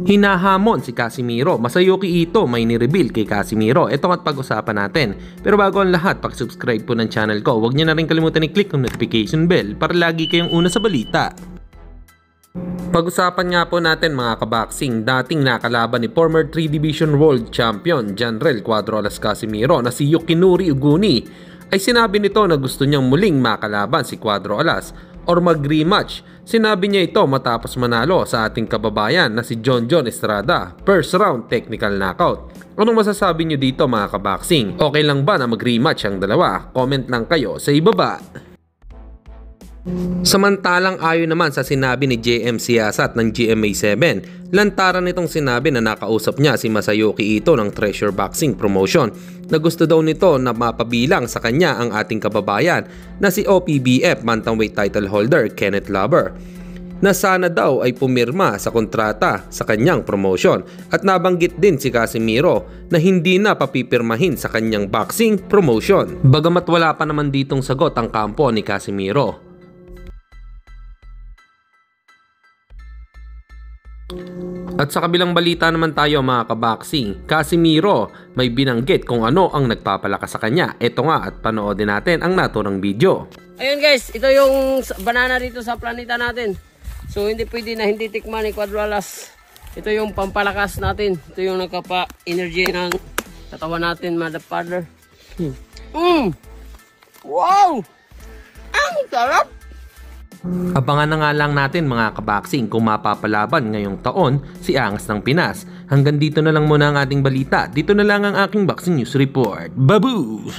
Hinahamon si Casimiro. Masayuki Ito may ni-reveal kay Casimiro. Ito at pag-usapan natin. Pero bago ang lahat, subscribe po ng channel ko. Huwag niyo na rin kalimutan i-click ang notification bell para lagi kayong una sa balita. Pag-usapan nga po natin mga kaboxing, dating nakalaban ni former 3 Division World Champion Janrel Cuadro Alas Casimiro na si Yukinori Uguni ay sinabi nito na gusto niyang muling makalaban si Cuadro Alas or mag-rematch. Sinabi niya ito matapos manalo sa ating kababayan na si John Estrada, first round technical knockout. Anong masasabi niyo dito mga kaboxing? Okay lang ba na mag-rematch ang dalawa? Comment lang kayo sa ibaba. Samantalang ayon naman sa sinabi ni JM Siasat ng GMA7, lantaran nitong sinabi na nakausap niya si Masayuki Ito ng Treasure Boxing Promotion na gusto daw nito na mapabilang sa kanya ang ating kababayan na si OPBF bantamweight title holder Kenneth Lover, na sana daw ay pumirma sa kontrata sa kanyang promotion, at nabanggit din si Casimiro na hindi na papipirmahin sa kanyang boxing promotion. Bagamat wala pa naman ditong sagot ang kampo ni Casimiro. At sa kabilang balita naman tayo mga kaboxing, Casimiro may binanggit kung ano ang nagpapalakas sa kanya. Ito nga at panoodin natin ang naturang video. Ayun guys, ito yung banana dito sa planeta natin. So hindi pwede na hindi tikman ni Cuadro Alas. Ito yung pampalakas natin. Ito yung nagkapa-energy ng katawan natin, mother father. Wow! Ang sarap! Abangan na nga lang natin mga kaboxing kung mapapalaban ngayong taon si Angas ng Pinas. Hanggang dito na lang muna ang ating balita. Dito na lang ang aking boxing news report. Babu!